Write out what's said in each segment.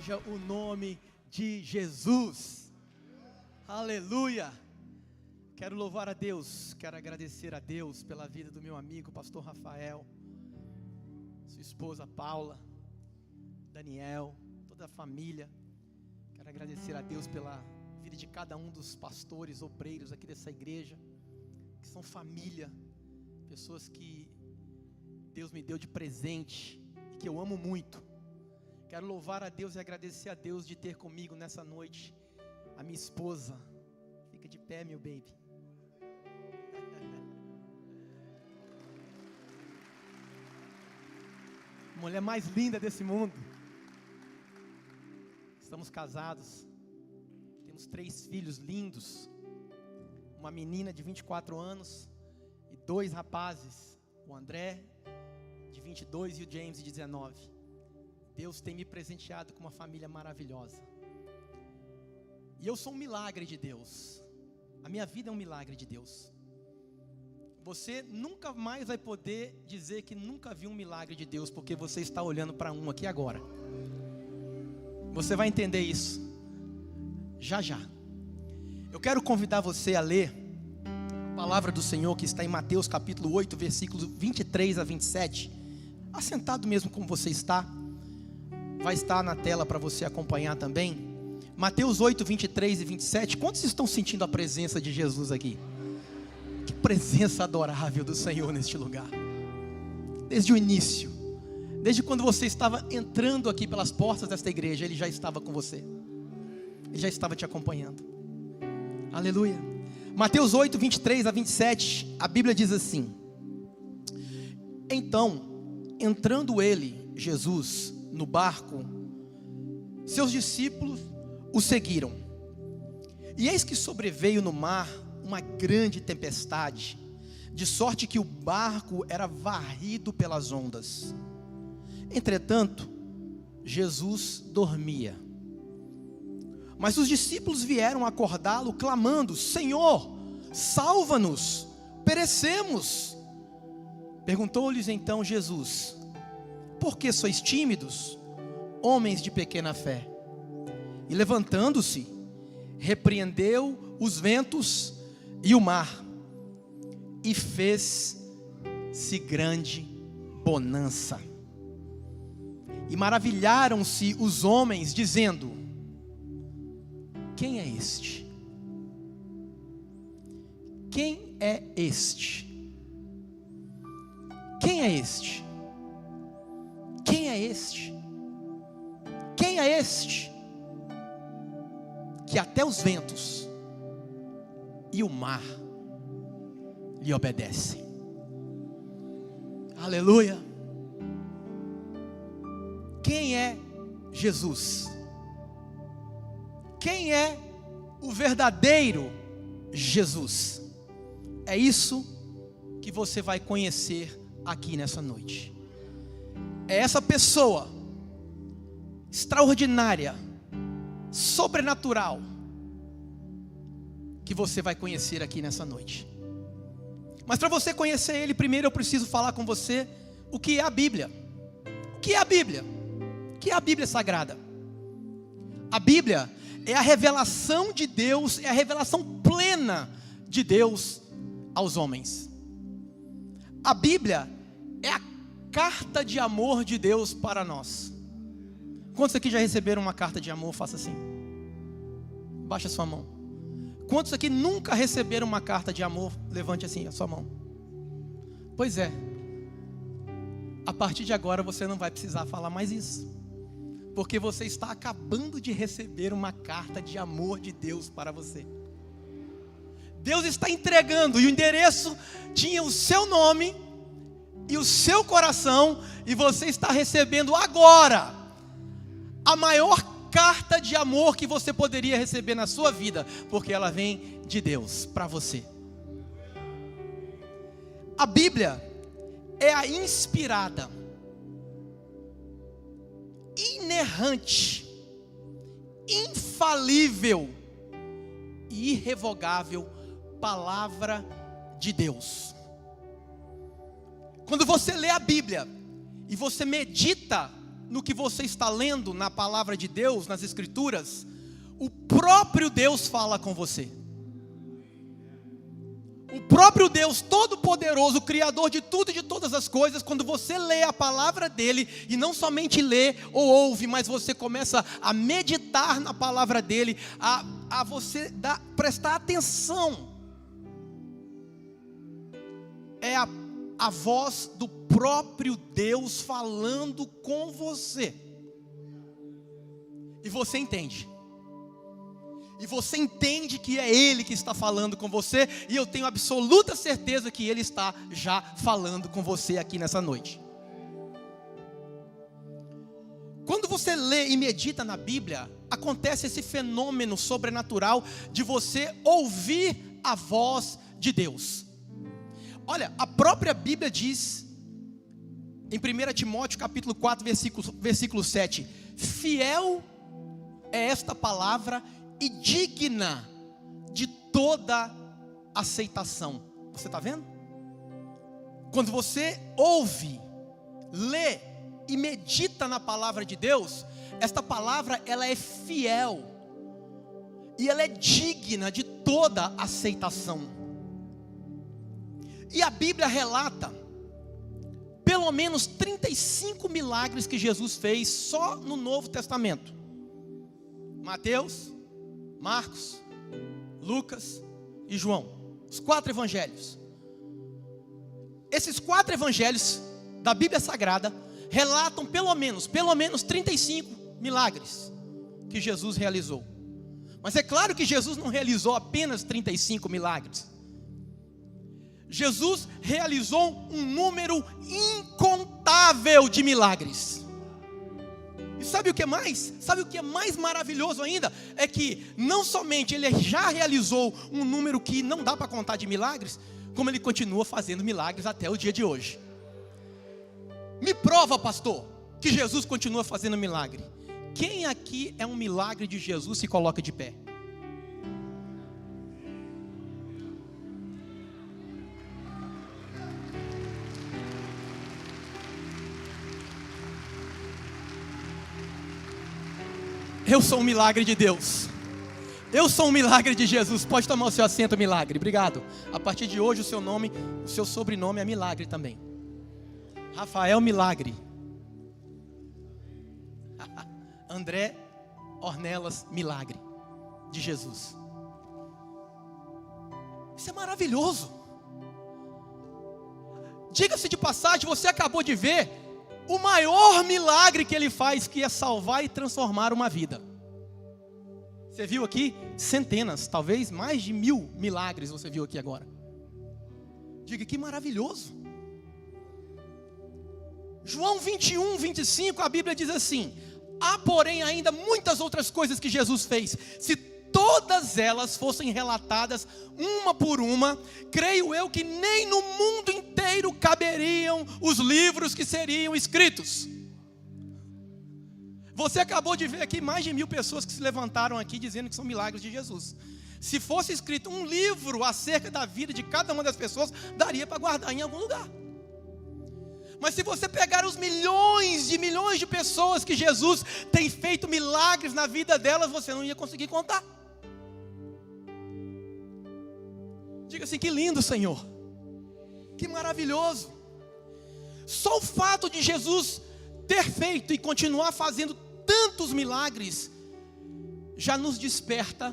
seja o nome de Jesus. Aleluia. Quero louvar a Deus, quero agradecer a Deus pela vida do meu amigo, pastor Rafael, sua esposa Paula, Daniel, toda a família. Quero agradecer a Deus pela vida de cada um dos pastores, obreiros aqui dessa igreja, que são família, pessoas que Deus me deu de presente e que eu amo muito. Quero louvar a Deus e agradecer a Deus de ter comigo nessa noite a minha esposa. Fica de pé, meu baby. Mulher mais linda desse mundo. Estamos casados. Temos 3 filhos lindos. Uma menina de 24 anos e 2 rapazes. O André, de 22, e o James, de 19. Deus tem me presenteado com uma família maravilhosa. E eu sou um milagre de Deus. A minha vida é um milagre de Deus. Você nunca mais vai poder dizer que nunca viu um milagre de Deus, porque você está olhando para um aqui agora. Você vai entender isso já já. Eu quero convidar você a ler a palavra do Senhor que está em Mateus capítulo 8, versículos 23 a 27. Assentado mesmo como você está. Vai estar na tela para você acompanhar também. Mateus 8, 23 e 27. Quantos estão sentindo a presença de Jesus aqui? Que presença adorável do Senhor neste lugar. Desde o início, desde quando você estava entrando aqui pelas portas desta igreja, Ele já estava com você. Ele já estava te acompanhando. Aleluia. Mateus 8, 23 a 27, a Bíblia diz assim: Então, entrando ele, Jesus, no barco, seus discípulos o seguiram. E eis que sobreveio no mar uma grande tempestade, de sorte que o barco era varrido pelas ondas. Entretanto, Jesus dormia. Mas os discípulos vieram acordá-lo, clamando: Senhor, salva-nos, perecemos. Perguntou-lhes então Jesus: Por que sois tímidos, homens de pequena fé? E levantando-se, repreendeu os ventos e o mar, e fez-se grande bonança. E maravilharam-se os homens, dizendo: Quem é este? Quem é este? Quem é este? Quem é este? Quem é este? Que até os ventos e o mar lhe obedecem. Aleluia. Quem é Jesus? Quem é o verdadeiro Jesus? É isso que você vai conhecer aqui nessa noite. É essa pessoa extraordinária, sobrenatural, que você vai conhecer aqui nessa noite. Mas para você conhecer Ele, primeiro eu preciso falar com você o que é a Bíblia. O que é a Bíblia? O que é a Bíblia Sagrada? A Bíblia é a revelação de Deus, é a revelação plena de Deus aos homens. A Bíblia é a carta de amor de Deus para nós. Quantos aqui já receberam uma carta de amor? Faça assim. Baixa sua mão. Quantos aqui nunca receberam uma carta de amor? Levante assim a sua mão. Pois é. A partir de agora você não vai precisar falar mais isso, porque você está acabando de receber uma carta de amor de Deus para você. Deus está entregando, e o endereço tinha o seu nome e o seu coração, e você está recebendo agora a maior carta de amor que você poderia receber na sua vida, porque ela vem de Deus para você. A Bíblia é a inspirada, inerrante, infalível e irrevogável palavra de Deus. Quando você lê a Bíblia e você medita no que você está lendo na palavra de Deus, nas Escrituras, o próprio Deus fala com você. O próprio Deus Todo-Poderoso, Criador de tudo e de todas as coisas, quando você lê a palavra dele, e não somente lê ou ouve, mas você começa a meditar na palavra dele, a você prestar atenção, é a voz do próprio Deus falando com você, e você entende. E você entende que é Ele que está falando com você, e eu tenho absoluta certeza que Ele está já falando com você aqui nessa noite. Quando você lê e medita na Bíblia, acontece esse fenômeno sobrenatural de você ouvir a voz de Deus. Olha, a própria Bíblia diz, em 1 Timóteo capítulo 4, versículo 7, fiel é esta palavra e digna de toda aceitação. Você está vendo? Quando você ouve, lê e medita na palavra de Deus, esta palavra ela é fiel e ela é digna de toda aceitação. E a Bíblia relata pelo menos 35 milagres que Jesus fez só no Novo Testamento. Mateus, Marcos, Lucas e João, os 4 evangelhos. Esses 4 evangelhos da Bíblia Sagrada relatam pelo menos 35 milagres que Jesus realizou. Mas é claro que Jesus não realizou apenas 35 milagres. Jesus realizou um número incontável de milagres. E sabe o que mais? Sabe o que é mais maravilhoso ainda? É que não somente ele já realizou um número que não dá para contar de milagres, como ele continua fazendo milagres até o dia de hoje. Me prova, pastor, que Jesus continua fazendo milagre. Quem aqui é um milagre de Jesus, se coloca de pé. Eu sou um milagre de Deus. Eu sou um milagre de Jesus. Pode tomar o seu assento, milagre. Obrigado. A partir de hoje o seu sobrenome é Milagre também. Rafael Milagre. André Ornelas Milagre de Jesus. Isso é maravilhoso. Diga-se de passagem, você acabou de ver o maior milagre que ele faz, que é salvar e transformar uma vida. Você viu aqui centenas, talvez mais de 1000 milagres você viu aqui agora. Diga, que maravilhoso. João 21, 25, a Bíblia diz assim: há porém ainda muitas outras coisas que Jesus fez. Se todas elas fossem relatadas uma por uma, creio eu que nem no mundo inteiro caberiam os livros que seriam escritos. Você acabou de ver aqui mais de 1000 pessoas que se levantaram aqui dizendo que são milagres de Jesus. Se fosse escrito um livro acerca da vida de cada uma das pessoas, daria para guardar em algum lugar. Mas se você pegar os milhões de pessoas que Jesus tem feito milagres na vida delas, você não ia conseguir contar. Diga assim: que lindo, Senhor, que maravilhoso. Só o fato de Jesus ter feito e continuar fazendo tantos milagres já nos desperta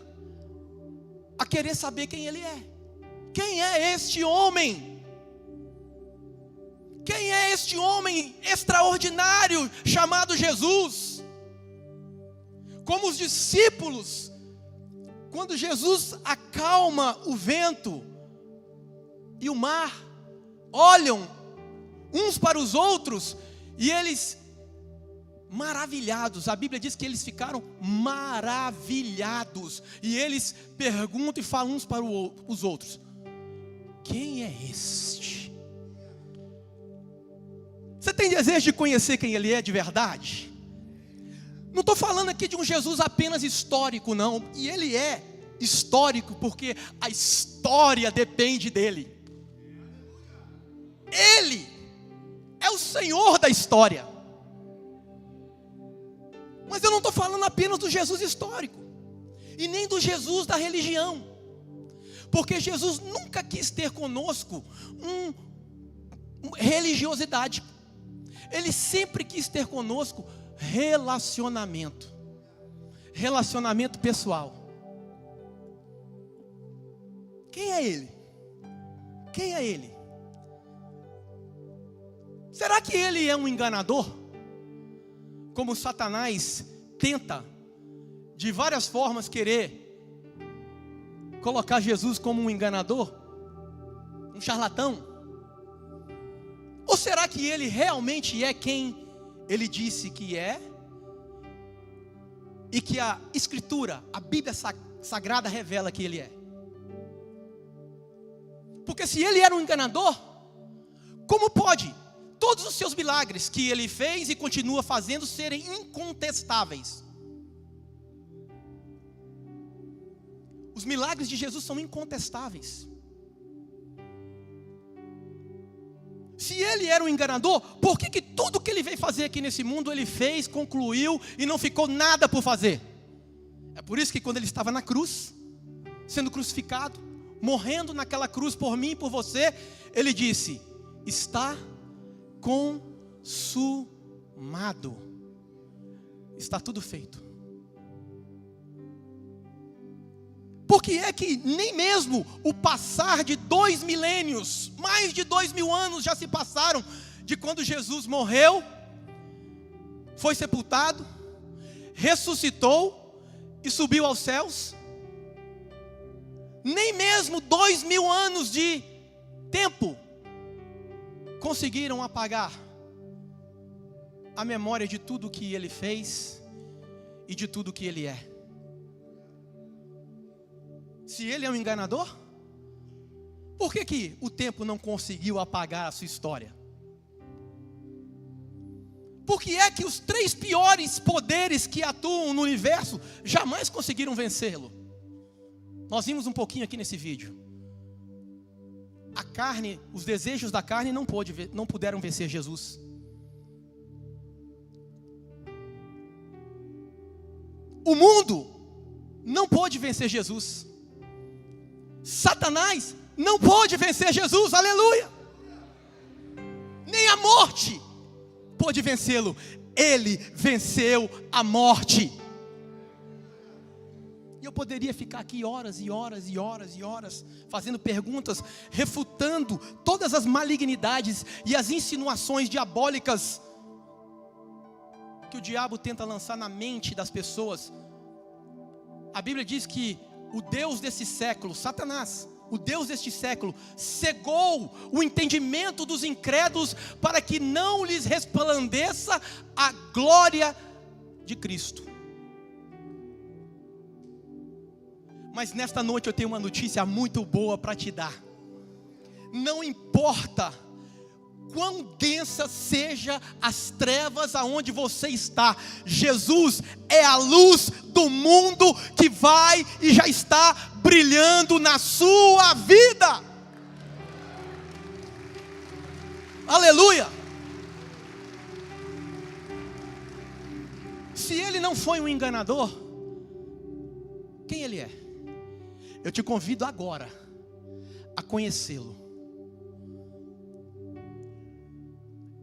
a querer saber quem Ele é. Quem é este homem? Quem é este homem extraordinário chamado Jesus? Como os discípulos, quando Jesus acalma o vento e o mar, olham uns para os outros e eles maravilhados, a Bíblia diz que eles ficaram maravilhados, e eles perguntam e falam uns para os outros: quem é este? Você tem desejo de conhecer quem Ele é de verdade? Não estou falando aqui de um Jesus apenas histórico, não. E Ele é histórico porque a história depende dEle. Ele é o Senhor da história. Mas eu não estou falando apenas do Jesus histórico, e nem do Jesus da religião, porque Jesus nunca quis ter conosco religiosidade. Ele sempre quis ter conosco relacionamento pessoal. Quem é Ele? Quem é Ele? Será que Ele é um enganador? Como Satanás tenta de várias formas querer colocar Jesus como um enganador, um charlatão? Ou será que Ele realmente é quem Ele disse que é? E que a Escritura, a Bíblia Sagrada revela que Ele é? Porque se Ele era um enganador, como pode todos os seus milagres que Ele fez e continua fazendo serem incontestáveis? Os milagres de Jesus são incontestáveis. Se Ele era um enganador, por que tudo que Ele veio fazer aqui nesse mundo Ele fez, concluiu e não ficou nada por fazer? É por isso que quando Ele estava na cruz, sendo crucificado, morrendo naquela cruz por mim e por você, Ele disse: está consumado, está tudo feito. Por que é que nem mesmo o passar de 2 milênios, mais de 2000 anos já se passaram de quando Jesus morreu, foi sepultado, ressuscitou e subiu aos céus? Nem mesmo 2000 anos de tempo conseguiram apagar a memória de tudo que Ele fez e de tudo que Ele é. Se Ele é um enganador, por que o tempo não conseguiu apagar a sua história? Por que é que os 3 piores poderes que atuam no universo jamais conseguiram vencê-lo? Nós vimos um pouquinho aqui nesse vídeo. A carne, os desejos da carne não puderam vencer Jesus. O mundo não pôde vencer Jesus. Satanás não pôde vencer Jesus, aleluia. Nem a morte pôde vencê-lo. Ele venceu a morte. E eu poderia ficar aqui horas e horas e horas e horas fazendo perguntas, refutando todas as malignidades e as insinuações diabólicas que o diabo tenta lançar na mente das pessoas. A Bíblia diz que o Deus desse século, Satanás, o Deus deste século, cegou o entendimento dos incrédulos para que não lhes resplandeça a glória de Cristo. Mas nesta noite eu tenho uma notícia muito boa para te dar. Não importa quão densa seja as trevas aonde você está, Jesus é a luz do mundo que vai e já está brilhando na sua vida. Aleluia! Se Ele não foi um enganador, quem Ele é? Eu te convido agora a conhecê-lo.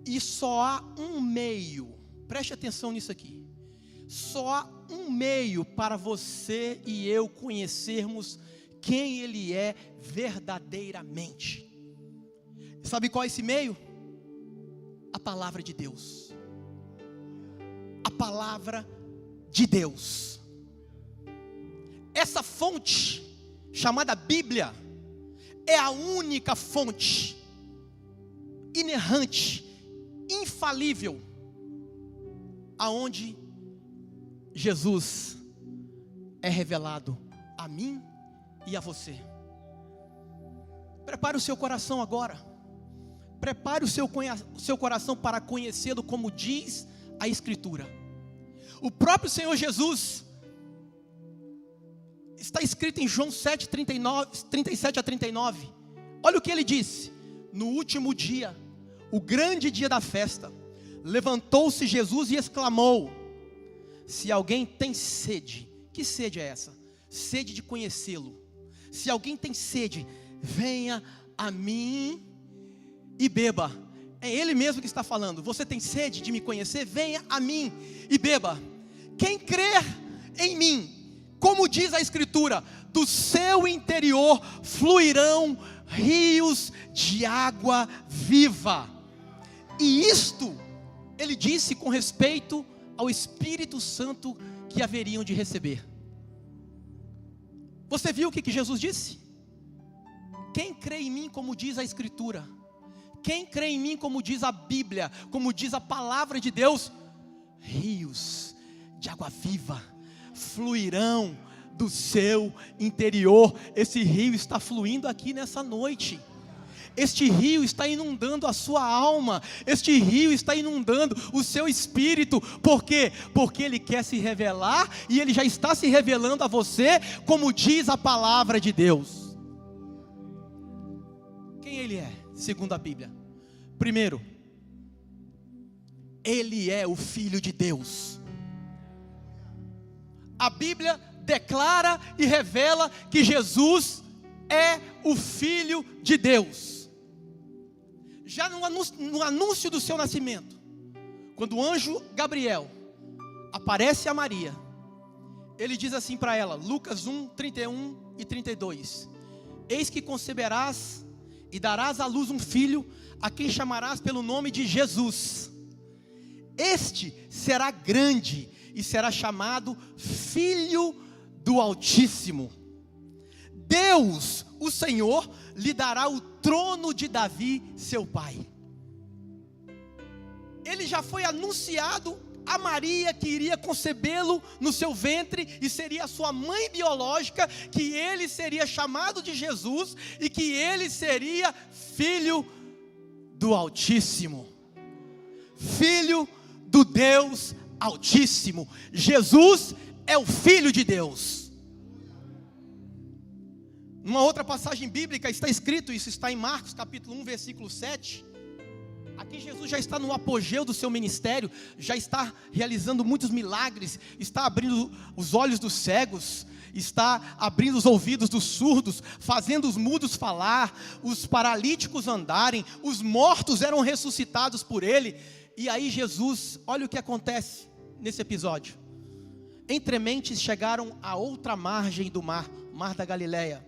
E só há um meio, preste atenção nisso aqui. Só há um meio para você e eu conhecermos quem Ele é verdadeiramente. Sabe qual é esse meio? A palavra de Deus. A palavra de Deus. Essa fonte, chamada Bíblia, é a única fonte inerrante, infalível, aonde Jesus é revelado a mim e a você. Prepare o seu coração agora. Prepare o seu coração para conhecê-lo como diz a Escritura. O próprio Senhor Jesus, está escrito em João 7, 37 a 39. Olha o que ele disse: no último dia, o grande dia da festa, levantou-se Jesus e exclamou: se alguém tem sede, que sede é essa? Sede de conhecê-lo. Se alguém tem sede, venha a mim e beba. É Ele mesmo que está falando. Você tem sede de me conhecer? Venha a mim e beba. Quem crer em mim, como diz a Escritura, do seu interior fluirão rios de água viva. E isto ele disse com respeito ao Espírito Santo que haveriam de receber. Você viu o que Jesus disse? Quem crê em mim, como diz a Escritura, quem crê em mim, como diz a Bíblia, como diz a palavra de Deus, rios de água viva fluirão do seu interior. Esse rio está fluindo aqui nessa noite. Este rio está inundando a sua alma. Este rio está inundando o seu espírito. Por quê? Porque Ele quer se revelar, e Ele já está se revelando a você, como diz a palavra de Deus. Quem Ele é, segundo a Bíblia? Primeiro, Ele é o Filho de Deus. A Bíblia declara e revela que Jesus é o Filho de Deus. Já no anúncio do seu nascimento, quando o anjo Gabriel aparece a Maria, ele diz assim para ela, Lucas 1, 31 e 32: eis que conceberás e darás à luz um filho, a quem chamarás pelo nome de Jesus. Este será grande e será chamado Filho do Altíssimo. Deus, o Senhor, lhe dará o trono de Davi, seu pai. Ele já foi anunciado a Maria, que iria concebê-lo no seu ventre, e seria a sua mãe biológica, que ele seria chamado de Jesus, e que ele seria Filho do Altíssimo. Filho do Deus Altíssimo. Jesus é o Filho de Deus. Numa outra passagem bíblica está escrito, isso está em Marcos capítulo 1, versículo 7. Aqui Jesus já está no apogeu do seu ministério, já está realizando muitos milagres, está abrindo os olhos dos cegos, está abrindo os ouvidos dos surdos, fazendo os mudos falar, os paralíticos andarem, os mortos eram ressuscitados por ele. E aí Jesus, olha o que acontece nesse episódio. Entre mentes chegaram à outra margem do mar, mar da Galileia,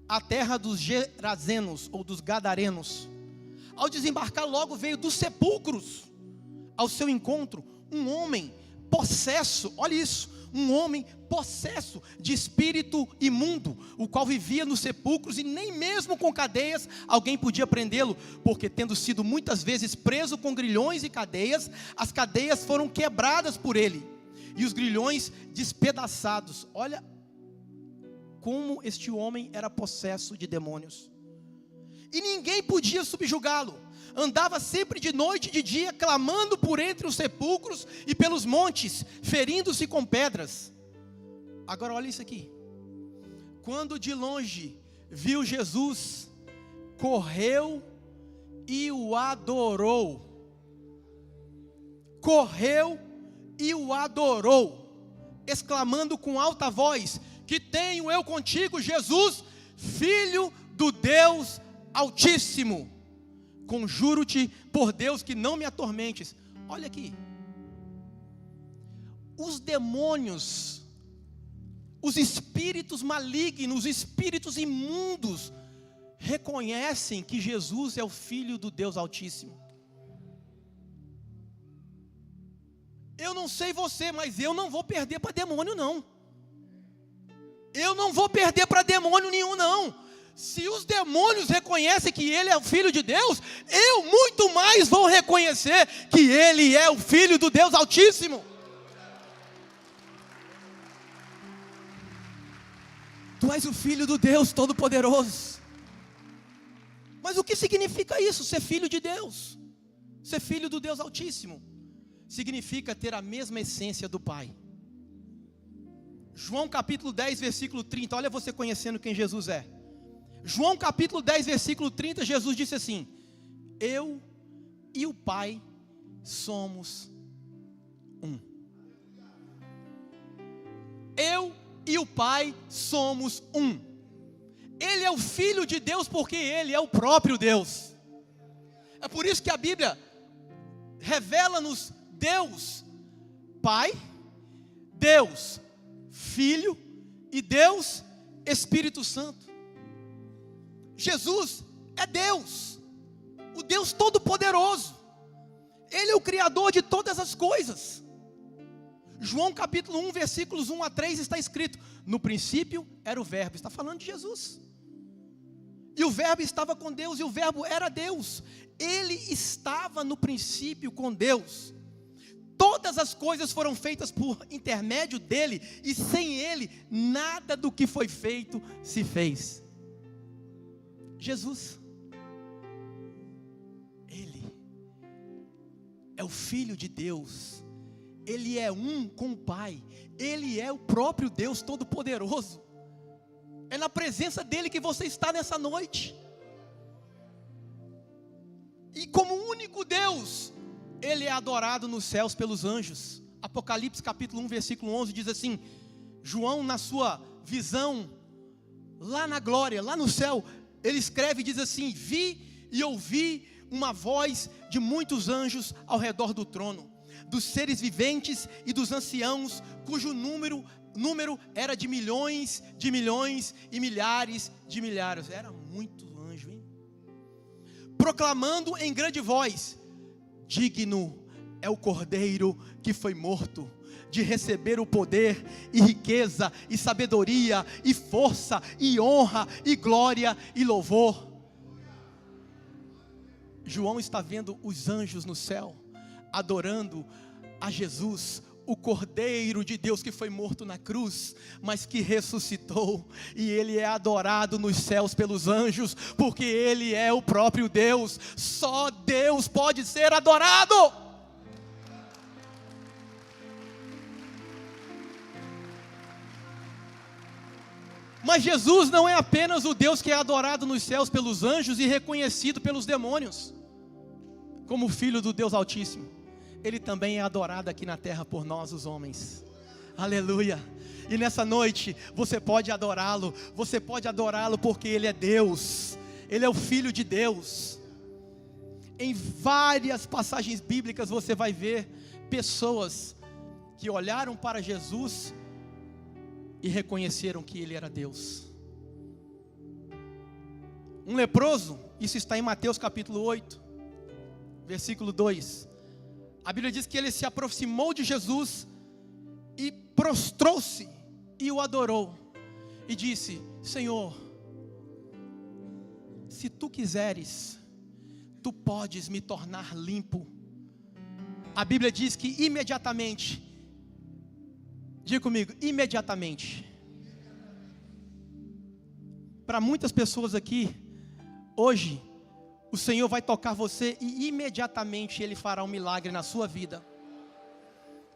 a terra dos Gerazenos ou dos Gadarenos. Ao desembarcar logo veio dos sepulcros ao seu encontro um homem possesso, olha isso, um homem possesso de espírito imundo, o qual vivia nos sepulcros, e nem mesmo com cadeias alguém podia prendê-lo, porque tendo sido muitas vezes preso com grilhões e cadeias, as cadeias foram quebradas por ele, e os grilhões despedaçados. Olha como este homem era possesso de demônios, e ninguém podia subjugá-lo. Andava sempre de noite e de dia, clamando por entre os sepulcros e pelos montes, ferindo-se com pedras. Agora olha isso aqui. Quando de longe viu Jesus, correu e o adorou. Correu e o adorou, exclamando com alta voz: que tenho eu contigo, Jesus, Filho do Deus Altíssimo? Conjuro-te por Deus que não me atormentes. Olha aqui. Os demônios, os espíritos malignos, os espíritos imundos, reconhecem que Jesus é o Filho do Deus Altíssimo. Eu não sei você, mas eu não vou perder para demônio não. Eu não vou perder para demônio nenhum não. Se os demônios reconhecem que Ele é o Filho de Deus, eu muito mais vou reconhecer que Ele é o Filho do Deus Altíssimo. Tu és o Filho do Deus Todo-Poderoso. Mas o que significa isso, ser filho de Deus? Ser filho do Deus Altíssimo significa ter a mesma essência do Pai. João capítulo 10, versículo 30, olha você conhecendo quem Jesus é. João capítulo 10, versículo 30, Jesus disse assim: eu e o Pai somos um. e o Pai somos um. Ele é o Filho de Deus porque Ele é o próprio Deus. É por isso que a Bíblia revela-nos Deus Pai, Deus Filho e Deus Espírito Santo. Jesus é Deus, o Deus Todo-Poderoso. Ele é o Criador de todas as coisas. João capítulo 1, versículos 1 a 3 está escrito: no princípio era o Verbo. Está falando de Jesus. E o Verbo estava com Deus, e o Verbo era Deus. Ele estava no princípio com Deus. Todas as coisas foram feitas por intermédio dele, e sem ele, nada do que foi feito se fez. Jesus, ele é o Filho de Deus, ele é um com o Pai, ele é o próprio Deus Todo-Poderoso. É na presença dele que você está nessa noite. E como único Deus, ele é adorado nos céus pelos anjos. Apocalipse capítulo 1, versículo 11 diz assim: João, na sua visão, lá na glória, lá no céu, ele escreve e diz assim: vi e ouvi uma voz de muitos anjos ao redor do trono, dos seres viventes e dos anciãos, cujo número era de milhões e milhares de milhares. Era muito anjo, hein? Proclamando em grande voz: digno é o Cordeiro que foi morto de receber o poder e riqueza e sabedoria e força e honra e glória e louvor. João está vendo os anjos no céu adorando a Jesus, o Cordeiro de Deus que foi morto na cruz, mas que ressuscitou, e ele é adorado nos céus pelos anjos, porque ele é o próprio Deus. Só Deus pode ser adorado. Mas Jesus não é apenas o Deus que é adorado nos céus pelos anjos e reconhecido pelos demônios como Filho do Deus Altíssimo. Ele também é adorado aqui na terra por nós, os homens. Aleluia. E nessa noite você pode adorá-lo porque Ele é Deus, Ele é o Filho de Deus. Em várias passagens bíblicas você vai ver pessoas que olharam para Jesus e reconheceram que Ele era Deus. Um leproso, isso está em Mateus capítulo 8, versículo 2. A Bíblia diz que ele se aproximou de Jesus e prostrou-se e o adorou. E disse: Senhor, se tu quiseres, tu podes me tornar limpo. A Bíblia diz que imediatamente, diga comigo, imediatamente. Para muitas pessoas aqui, hoje, o Senhor vai tocar você e imediatamente Ele fará um milagre na sua vida.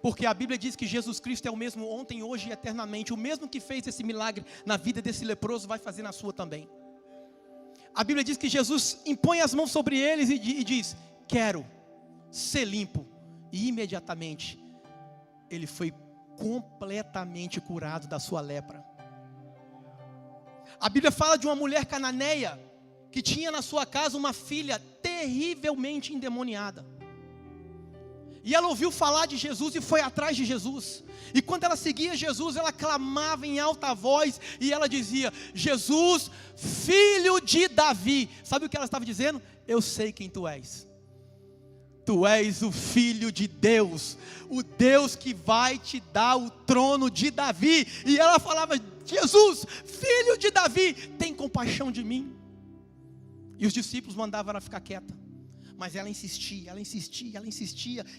Porque a Bíblia diz que Jesus Cristo é o mesmo ontem, hoje e eternamente. O mesmo que fez esse milagre na vida desse leproso vai fazer na sua também. A Bíblia diz que Jesus impõe as mãos sobre eles e diz: quero ser limpo. E imediatamente ele foi completamente curado da sua lepra. A Bíblia fala de uma mulher cananeia que tinha na sua casa uma filha terrivelmente endemoniada. E ela ouviu falar de Jesus e foi atrás de Jesus. E quando ela seguia Jesus, ela clamava em alta voz e ela dizia: Jesus, filho de Davi. Sabe o que ela estava dizendo? Eu sei quem tu és. Tu és o Filho de Deus, o Deus que vai te dar o trono de Davi. E ela falava: Jesus, filho de Davi, tem compaixão de mim. E os discípulos mandavam ela ficar quieta. Mas ela insistia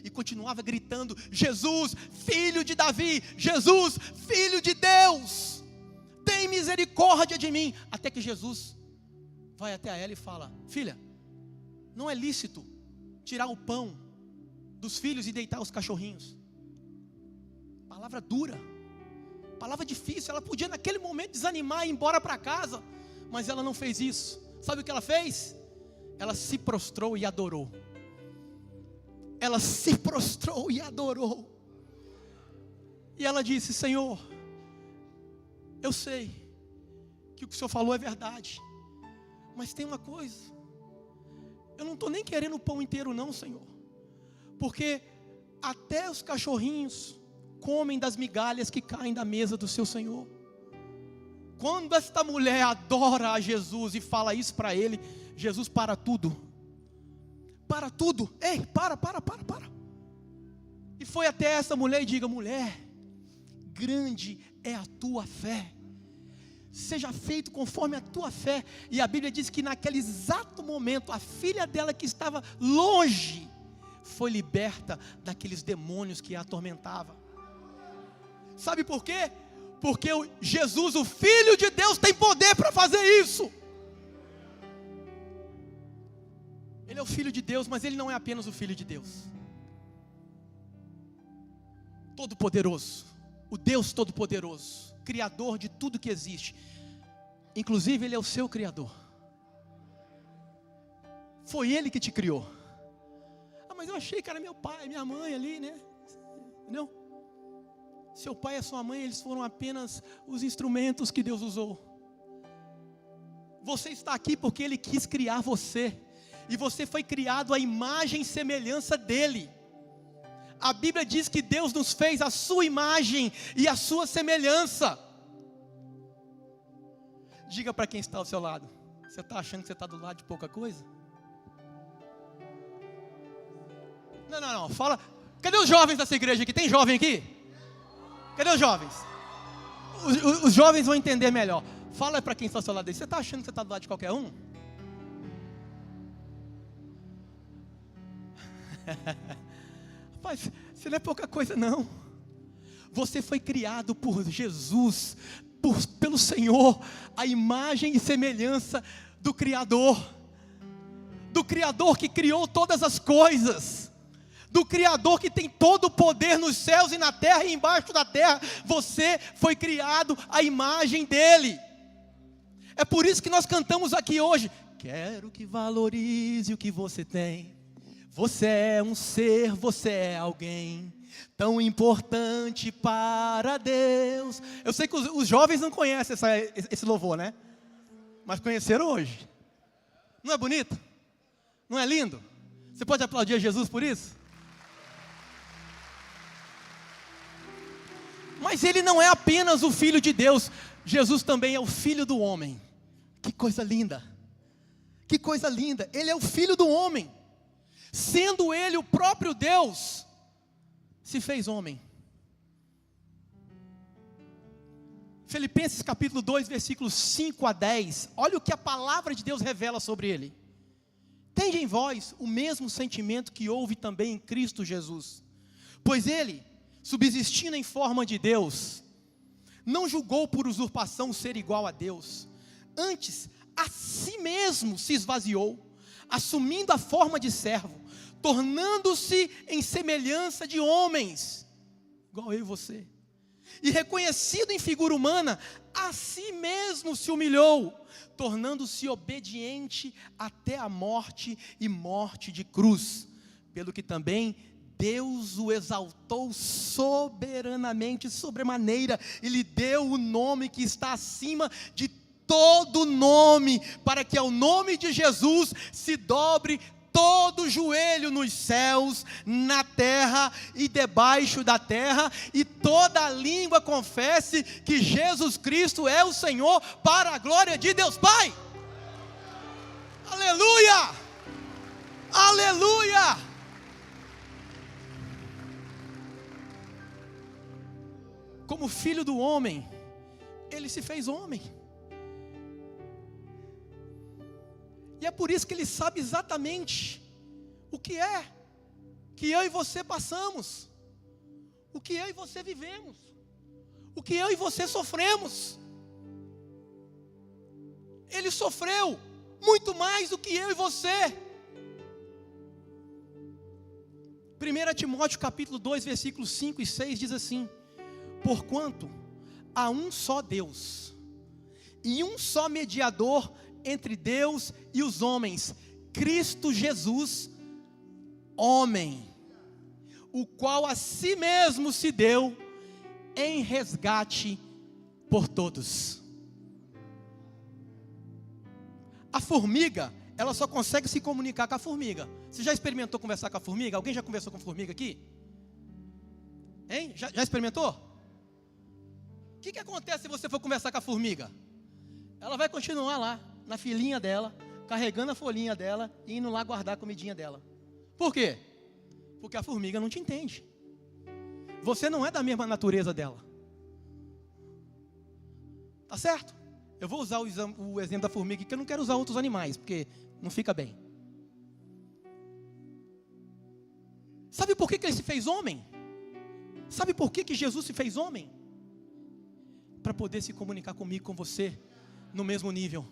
e continuava gritando: Jesus, filho de Davi, Jesus, filho de Deus, tem misericórdia de mim. Até que Jesus vai até ela e fala: filha, não é lícito tirar o pão dos filhos e deitar os cachorrinhos. Palavra dura, palavra difícil. Ela podia naquele momento desanimar e ir embora para casa, mas ela não fez isso. Sabe o que ela fez? Ela se prostrou e adorou. Ela se prostrou e adorou. E ela disse: Senhor, eu sei que o que o Senhor falou é verdade, mas tem uma coisa, eu não estou nem querendo o pão inteiro não, Senhor, porque até os cachorrinhos comem das migalhas que caem da mesa do seu Senhor. Quando esta mulher adora a Jesus e fala isso para ele, Jesus para tudo. Para tudo. Ei, para. E foi até essa mulher e diga: mulher, grande é a tua fé. Seja feito conforme a tua fé. E a Bíblia diz que naquele exato momento, a filha dela que estava longe, foi liberta daqueles demônios que a atormentavam. Sabe por quê? Porque Jesus, o Filho de Deus, tem poder para fazer isso. Ele é o Filho de Deus, mas Ele não é apenas o Filho de Deus. Todo-Poderoso, o Deus Todo-Poderoso, Criador de tudo que existe. Inclusive Ele é o seu Criador. Foi Ele que te criou. Ah, mas eu achei que era meu pai, minha mãe ali, né? Entendeu? Seu pai e a sua mãe, eles foram apenas os instrumentos que Deus usou. Você está aqui porque Ele quis criar você. E você foi criado à imagem e semelhança dEle. A Bíblia diz que Deus nos fez a sua imagem e a sua semelhança. Diga para quem está ao seu lado: você está achando que você está do lado de pouca coisa? Não, fala. Cadê os jovens dessa igreja aqui? Tem jovem aqui? Cadê os jovens? Os jovens vão entender melhor. Fala para quem está ao seu lado aí: você está achando que você está do lado de qualquer um? Rapaz, você não é pouca coisa não. Você foi criado por Jesus, pelo Senhor, a imagem e semelhança do Criador. Do Criador que criou todas as coisas. Do Criador que tem todo o poder nos céus e na terra e embaixo da terra. Você foi criado à imagem dEle. É por isso que nós cantamos aqui hoje: quero que valorize o que você tem. Você é um ser, você é alguém tão importante para Deus. Eu sei que os jovens não conhecem esse louvor, né? Mas conheceram hoje. Não é bonito? Não é lindo? Você pode aplaudir a Jesus por isso? Mas Ele não é apenas o Filho de Deus. Jesus também é o Filho do homem. Que coisa linda. Que coisa linda. Ele é o Filho do homem. Sendo Ele o próprio Deus, se fez homem. Filipenses capítulo 2, versículos 5 a 10. Olha o que a palavra de Deus revela sobre Ele. Tende em vós o mesmo sentimento que houve também em Cristo Jesus. Pois Ele, subsistindo em forma de Deus, não julgou por usurpação ser igual a Deus. Antes, a si mesmo se esvaziou, assumindo a forma de servo, tornando-se em semelhança de homens, igual eu e você, e reconhecido em figura humana, a si mesmo se humilhou, tornando-se obediente até a morte e morte de cruz, pelo que também Deus o exaltou soberanamente, sobremaneira, e lhe deu o nome que está acima de todo nome, para que ao nome de Jesus se dobre todo joelho nos céus, na terra e debaixo da terra, e toda língua confesse que Jesus Cristo é o Senhor, para a glória de Deus Pai. Aleluia! Aleluia! Como filho do homem, Ele se fez homem. E é por isso que Ele sabe exatamente o que é que eu e você passamos, o que eu e você vivemos, o que eu e você sofremos. Ele sofreu muito mais do que eu e você. 1 Timóteo capítulo 2, versículos 5 e 6 diz assim: porquanto há um só Deus, e um só mediador entre Deus e os homens, Cristo Jesus, homem, o qual a si mesmo se deu em resgate por todos. A formiga, ela só consegue se comunicar com a formiga. Você já experimentou conversar com a formiga? Alguém já conversou com formiga aqui? Hein? Já experimentou? O que acontece se você for conversar com a formiga? Ela vai continuar lá, na filinha dela, carregando a folhinha dela e indo lá guardar a comidinha dela. Por quê? Porque a formiga não te entende. Você não é da mesma natureza dela. Tá certo? Eu vou usar o exemplo da formiga, porque eu não quero usar outros animais, porque não fica bem. Sabe por que ele se fez homem? Sabe por que Jesus se fez homem? Para poder se comunicar comigo, com você, no mesmo nível.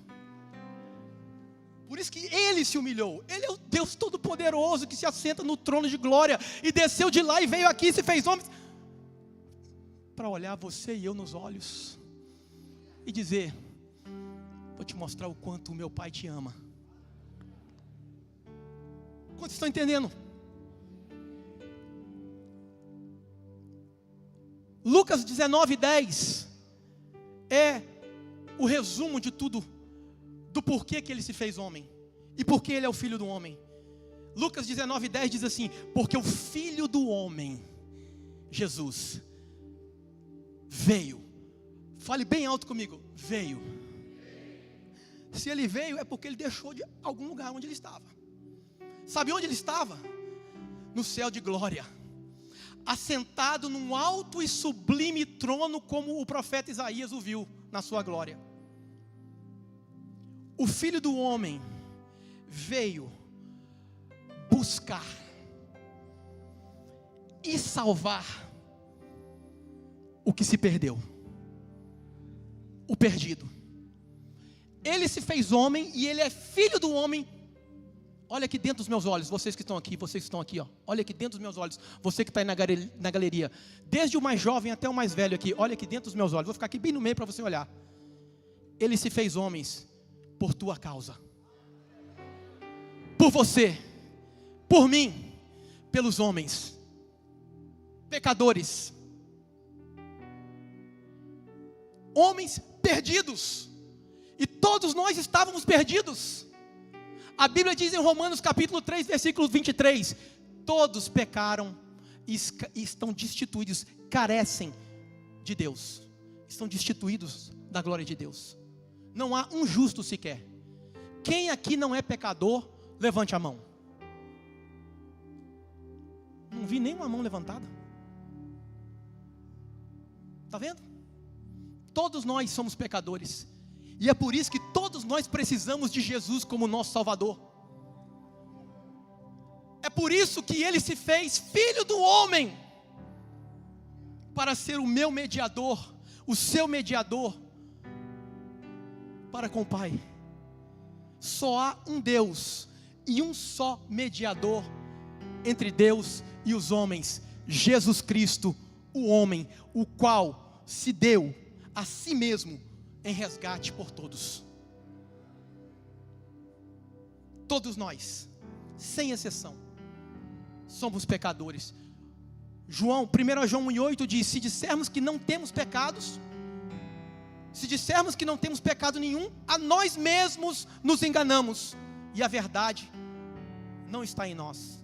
Por isso que ele se humilhou. Ele é o Deus Todo-Poderoso que se assenta no trono de glória e desceu de lá e veio aqui e se fez homem para olhar você e eu nos olhos e dizer: vou te mostrar o quanto o meu Pai te ama. Quantos estão entendendo? Lucas 19:10 é o resumo de tudo, do porquê que ele se fez homem e porque ele é o filho do homem. Lucas 19:10 diz assim: porque o filho do homem, Jesus, veio. Fale bem alto comigo: veio. Se ele veio é porque ele deixou de algum lugar onde ele estava. Sabe onde ele estava? No céu de glória, assentado num alto e sublime trono, como o profeta Isaías o viu na sua glória. O filho do homem veio buscar e salvar o que se perdeu, o perdido. Ele se fez homem e ele é filho do homem. Olha aqui dentro dos meus olhos, vocês que estão aqui, ó. Olha aqui dentro dos meus olhos, você que está aí na galeria, desde o mais jovem até o mais velho aqui, olha aqui dentro dos meus olhos, vou ficar aqui bem no meio para você olhar. Ele se fez homens por tua causa, por você, por mim, pelos homens, pecadores, homens perdidos, e todos nós estávamos perdidos. A Bíblia diz em Romanos capítulo 3, versículo 23, todos pecaram e estão destituídos, carecem de Deus, estão destituídos da glória de Deus. Não há um justo sequer. Quem aqui não é pecador, levante a mão. Não vi nenhuma mão levantada. Está vendo? Todos nós somos pecadores. E é por isso que todos nós precisamos de Jesus como nosso Salvador. É por isso que Ele se fez Filho do homem, para ser o meu mediador, o seu mediador, para com o Pai. Só há um Deus e um só mediador entre Deus e os homens, Jesus Cristo, o homem, o qual se deu a si mesmo em resgate por todos. Todos nós, sem exceção, somos pecadores. 1 João 1,8 diz: se dissermos que não temos pecados, se dissermos que não temos pecado nenhum, a nós mesmos nos enganamos, e a verdade não está em nós.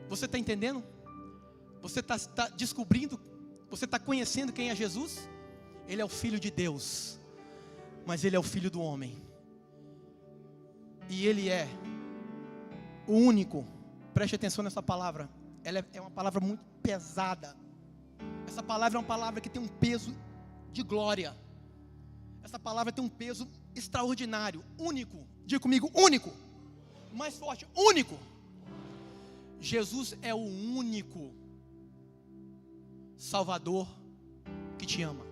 Você está entendendo? Você está descobrindo, você está conhecendo quem é Jesus? Ele é o Filho de Deus, mas Ele é o Filho do homem. E Ele é o único. Preste atenção nessa palavra. Ela é uma palavra muito pesada. Essa palavra é uma palavra que tem um peso de glória. Essa palavra tem um peso extraordinário. Único. Diga comigo: único. Mais forte: único. Jesus é o único Salvador que te ama.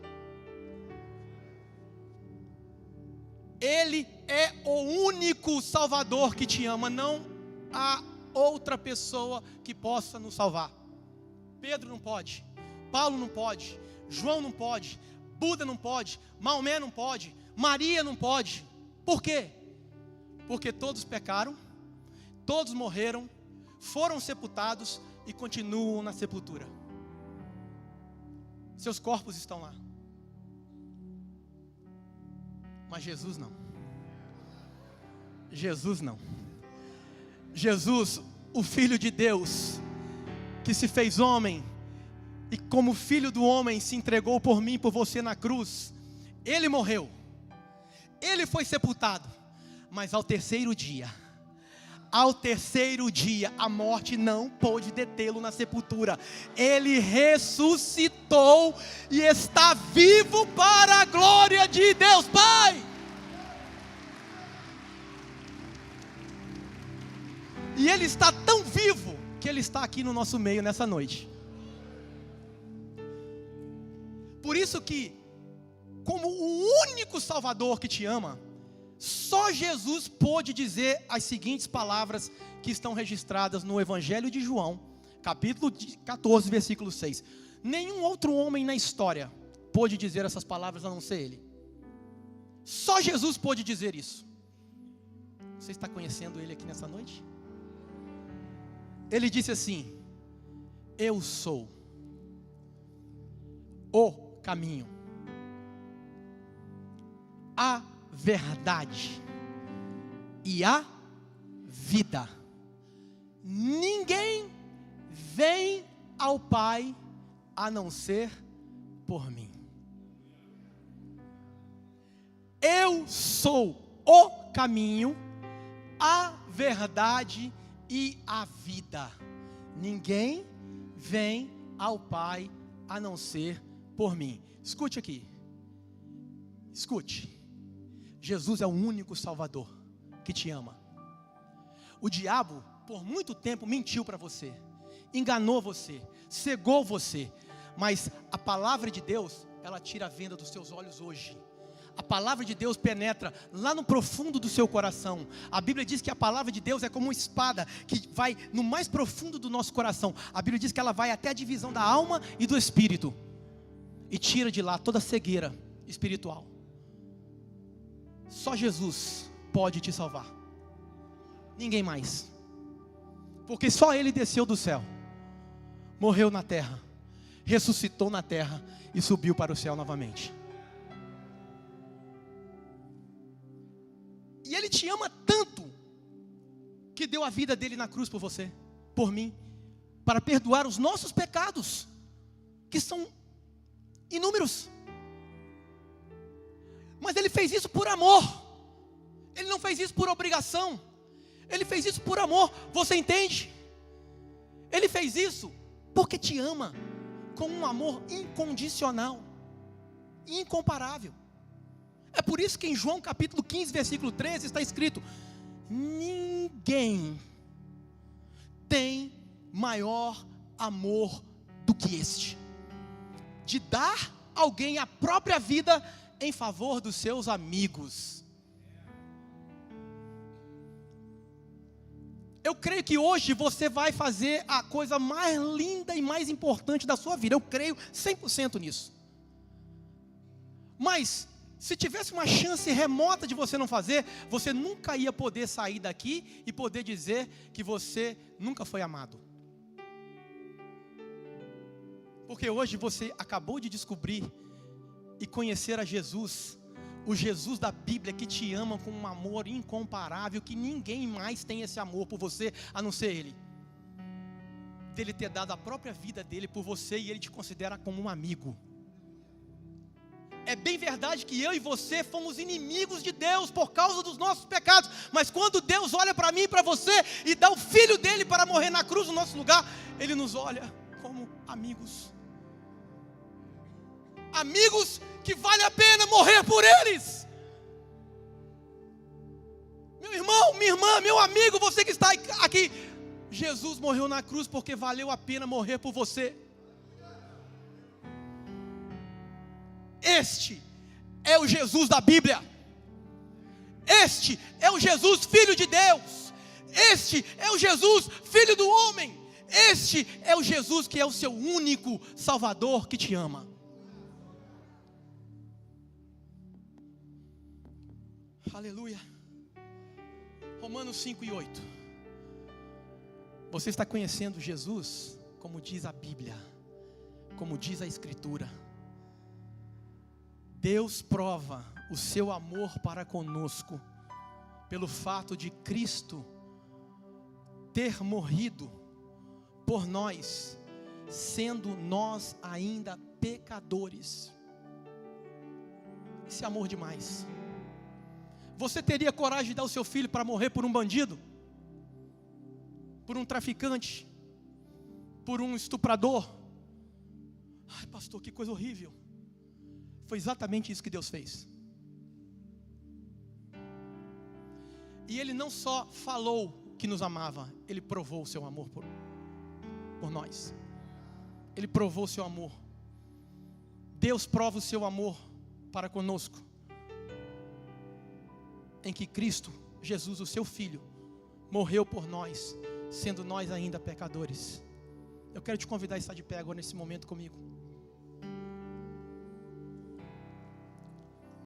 Ele é o único Salvador que te ama. Não há outra pessoa que possa nos salvar. Pedro não pode, Paulo não pode, João não pode, Buda não pode, Maomé não pode, Maria não pode. Por quê? Porque todos pecaram, todos morreram, foram sepultados e continuam na sepultura. Seus corpos estão lá. Mas Jesus não. Jesus não. Jesus, o Filho de Deus, que se fez homem, e como Filho do homem se entregou por mim e por você na cruz. Ele morreu. Ele foi sepultado. Mas ao terceiro dia, a morte não pôde detê-lo na sepultura. Ele ressuscitou e está vivo para a glória de Deus Pai. E Ele está tão vivo que Ele está aqui no nosso meio nessa noite. Por isso que, como o único Salvador que te ama, só Jesus pôde dizer as seguintes palavras que estão registradas no Evangelho de João, capítulo 14, versículo 6. Nenhum outro homem na história pôde dizer essas palavras a não ser Ele. Só Jesus pôde dizer isso. Você está conhecendo Ele aqui nessa noite? Ele disse assim: eu sou o caminho, a verdade e a vida. Ninguém vem ao Pai a não ser por mim. Eu sou o caminho, a verdade e a vida. Ninguém vem ao Pai a não ser por mim. Escute aqui. Escute. Jesus é o único Salvador que te ama. O diabo, por muito tempo, mentiu para você, enganou você, cegou você. Mas a palavra de Deus, ela tira a venda dos seus olhos hoje. A palavra de Deus penetra lá no profundo do seu coração. A Bíblia diz que a palavra de Deus é como uma espada que vai no mais profundo do nosso coração. A Bíblia diz que ela vai até a divisão da alma e do espírito e tira de lá toda a cegueira espiritual. Só Jesus pode te salvar. Ninguém mais. Porque só Ele desceu do céu, morreu na terra, ressuscitou na terra e subiu para o céu novamente. E Ele te ama tanto que deu a vida dele na cruz por você, por mim, para perdoar os nossos pecados, que são inúmeros. Mas Ele fez isso por amor. Ele não fez isso por obrigação. Ele fez isso por amor. Você entende? Ele fez isso porque te ama com um amor incondicional, incomparável. É por isso que em João capítulo 15, versículo 13 está escrito: ninguém tem maior amor do que este, de dar alguém a própria vida em favor dos seus amigos. Eu creio que hoje você vai fazer a coisa mais linda e mais importante da sua vida. Eu creio 100% nisso. Mas se tivesse uma chance remota de você não fazer, você nunca ia poder sair daqui e poder dizer que você nunca foi amado. Porque hoje você acabou de descobrir e conhecer a Jesus, o Jesus da Bíblia que te ama com um amor incomparável, que ninguém mais tem esse amor por você a não ser Ele. Dele ter dado a própria vida dele por você e Ele te considera como um amigo. É bem verdade que eu e você fomos inimigos de Deus por causa dos nossos pecados. Mas quando Deus olha para mim e para você e dá o Filho dele para morrer na cruz no nosso lugar, Ele nos olha como amigos. Amigos que vale a pena morrer por eles. Meu irmão, minha irmã, meu amigo, você que está aqui, Jesus morreu na cruz porque valeu a pena morrer por você. Este é o Jesus da Bíblia. Este é o Jesus Filho de Deus. Este é o Jesus Filho do homem. Este é o Jesus que é o seu único Salvador que te ama. Aleluia. Romanos 5:8. Você está conhecendo Jesus, como diz a Bíblia, como diz a Escritura, Deus prova o seu amor para conosco pelo fato de Cristo ter morrido por nós, sendo nós ainda pecadores. Esse amor demais. Você teria coragem de dar o seu filho para morrer por um bandido? Por um traficante? Por um estuprador? Ai, pastor, que coisa horrível. Foi exatamente isso que Deus fez. E Ele não só falou que nos amava, Ele provou o seu amor por nós. Ele provou o seu amor. Deus prova o seu amor para conosco, em que Cristo, Jesus, o seu Filho, morreu por nós, sendo nós ainda pecadores. Eu quero te convidar a estar de pé agora nesse momento comigo.